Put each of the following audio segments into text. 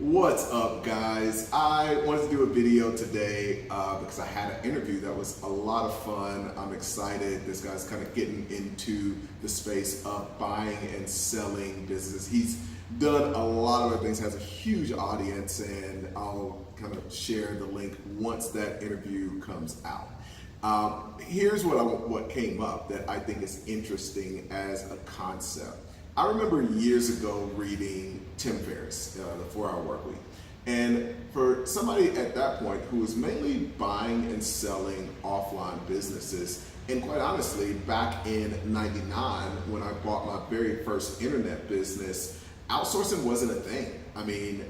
What's up, guys? I wanted to do a video today because I had an interview that was a lot of fun. I'm excited. This guy's kind of getting into the space of buying and selling businesses. He's done a lot of other things, has a huge audience, and I'll kind of share the link once that interview comes out. Here's what came up that I think is interesting as a concept. I remember years ago reading Tim Ferriss, The 4-Hour Workweek. And for somebody at that point who was mainly buying and selling offline businesses, and quite honestly, back in '99 when I bought my very first internet business, outsourcing wasn't a thing. I mean,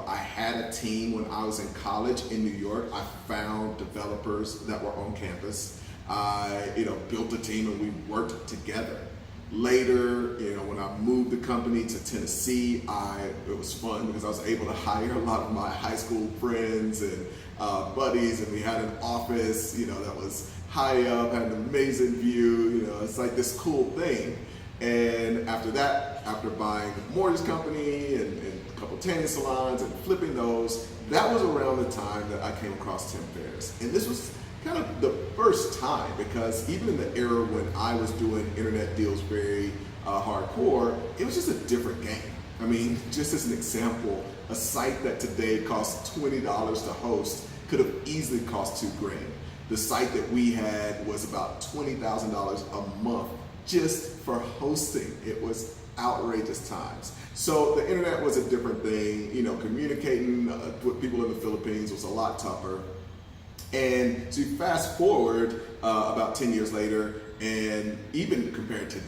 I had a team when I was in college in New York. I found developers that were on campus. I, built a team and we worked together. Later, when I moved the company to Tennessee, it was fun because I was able to hire a lot of my high school friends and buddies, and we had an office, that was high up, had an amazing view. It's like this cool thing. And after that, after buying a mortgage company and a couple tanning salons and flipping those, that was around the time that I came across Tim Ferriss. And this was kind of the first time, because even in the era when I was doing internet deals very hardcore, it was just a different game. I mean, just as an example, a site that today costs $20 to host could have easily cost $2,000. The site that we had was about $20,000 a month just for hosting. It was outrageous times. So the internet was a different thing. Communicating with people in the Philippines was a lot tougher. And to fast forward about 10 years later, and even compared to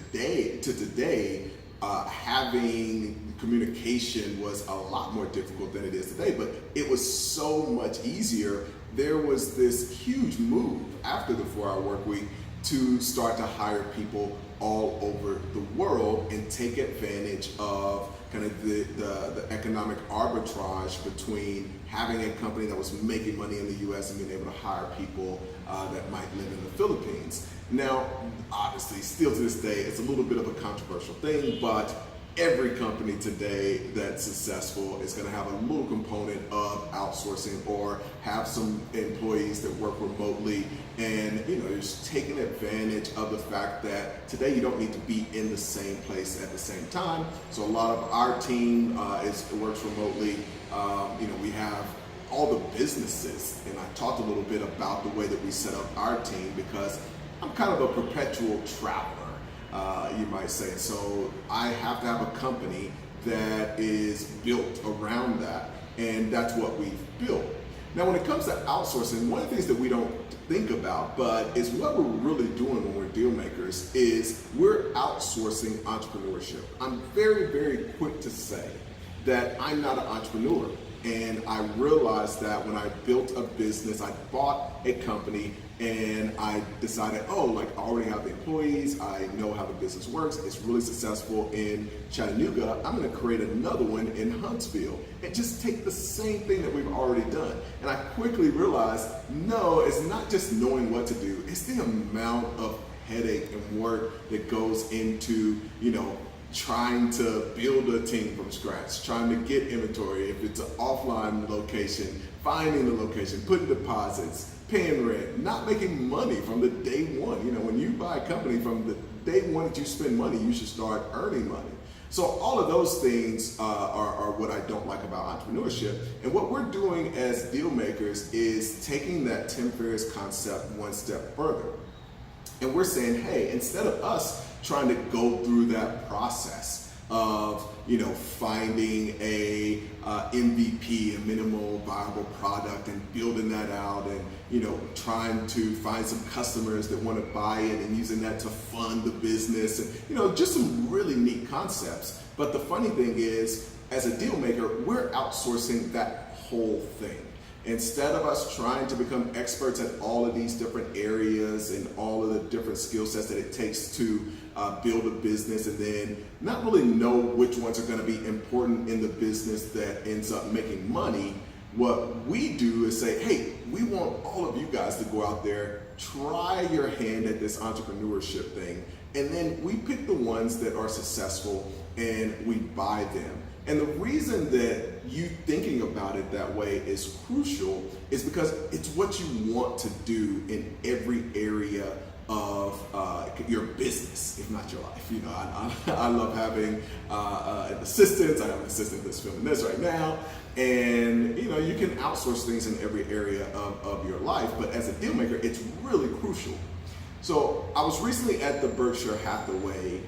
today, having communication was a lot more difficult than it is today, but it was so much easier. There was this huge move after the 4-Hour Workweek to start to hire people all over the world and take advantage of kind of the economic arbitrage between having a company that was making money in the US and being able to hire people that might live in the Philippines. Now, obviously, still to this day, it's a little bit of a controversial thing, but every company today that's successful is going to have a little component of outsourcing or have some employees that work remotely, and just taking advantage of the fact that today you don't need to be in the same place at the same time. So a lot of our team works remotely. We have all the businesses, and I talked a little bit about the way that we set up our team because I'm kind of a perpetual traveler. You might say. So I have to have a company that is built around that, and that's what we've built. Now, when it comes to outsourcing, one of the things that we don't think about, but is what we're really doing when we're deal makers, is we're outsourcing entrepreneurship. I'm very, very quick to say that I'm not an entrepreneur. And I realized that when I built a business, I bought a company and I decided, I already have the employees, I know how the business works, it's really successful in Chattanooga, I'm gonna create another one in Huntsville and just take the same thing that we've already done. And I quickly realized, no, it's not just knowing what to do, it's the amount of headache and work that goes into, trying to build a team from scratch, trying to get inventory. If it's an offline location, finding the location, putting deposits, paying rent, not making money from the day one. When you buy a company, from the day one that you spend money, you should start earning money. So all of those things are what I don't like about entrepreneurship. And what we're doing as deal makers is taking that Tim Ferriss concept one step further. And we're saying, hey, instead of us trying to go through that process of finding a MVP, a minimal viable product, and building that out, and trying to find some customers that want to buy it and using that to fund the business, and just some really neat concepts. But the funny thing is, as a deal maker, we're outsourcing that whole thing. Instead of us trying to become experts at all of these different areas and all of the different skill sets that it takes to build a business, and then not really know which ones are going to be important in the business that ends up making money, what we do is say, hey, we want all of you guys to go out there, try your hand at this entrepreneurship thing, and then we pick the ones that are successful and we buy them. And the reason that you thinking about it that way is crucial is because it's what you want to do in every area of your business, if not your life. You know, I love having an assistant. I have an assistant that's filming this right now. And you know, you can outsource things in every area of your life, but as a deal maker, it's really crucial. So I was recently at the Berkshire Hathaway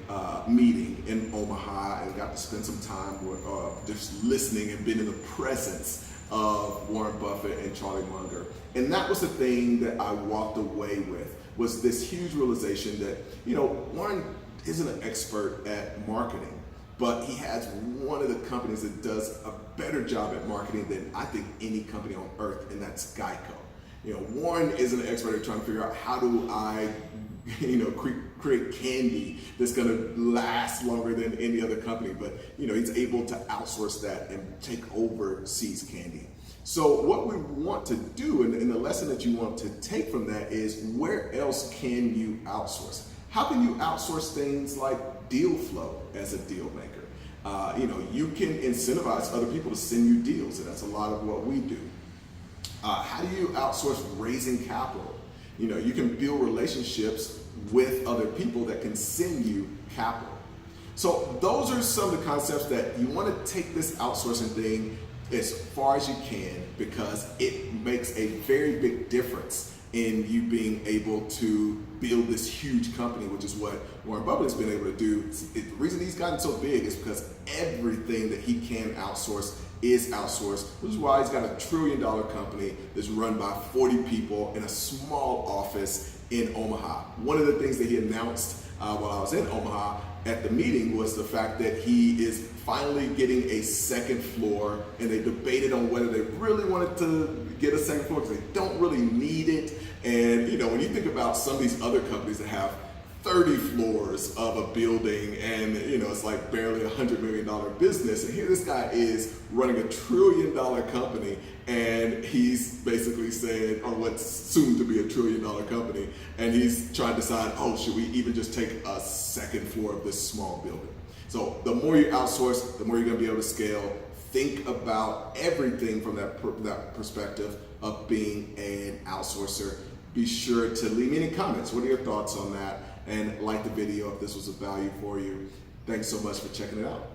meeting in Omaha and got to spend some time with, just listening and being in the presence of Warren Buffett and Charlie Munger. And that was the thing that I walked away with, was this huge realization that, you know, Warren isn't an expert at marketing, but he has one of the companies that does a better job at marketing than I think any company on earth, and that's Geico. You know, Warren isn't an expert at trying to figure out how do I, you know, create candy that's going to last longer than any other company, but you know, he's able to outsource that and take over See's Candy. So what we want to do, and the lesson that you want to take from that is, where else can you outsource? How can you outsource things like deal flow as a deal maker? You know, you can incentivize other people to send you deals, and that's a lot of what we do. How do you outsource raising capital? You know, you can build relationships with other people that can send you capital. So those are some of the concepts that you want to take this outsourcing thing as far as you can, because it makes a very big difference in you being able to build this huge company, which is what Warren Buffett has been able to do. The reason he's gotten so big is because everything that he can outsource is outsourced, which is why he's got $1 trillion company that's run by 40 people in a small office in Omaha. One of the things that he announced while I was in Omaha at the meeting was the fact that he is finally getting a second floor, and they debated on whether they really wanted to get a second floor because they don't really need it. And you know, when you think about some of these other companies that have 30 floors of a building, and you know, it's like barely $100 million business, and here this guy is running $1 trillion company, and he's basically said, or what's soon to be $1 trillion company, and he's trying to decide, oh, should we even just take a second floor of this small building? So the more you outsource, the more you're going to be able to scale. Think about everything from that perspective of being an outsourcer. Be sure to leave me any comments. What are your thoughts on that? And like the video if this was of value for you. Thanks so much for checking it out.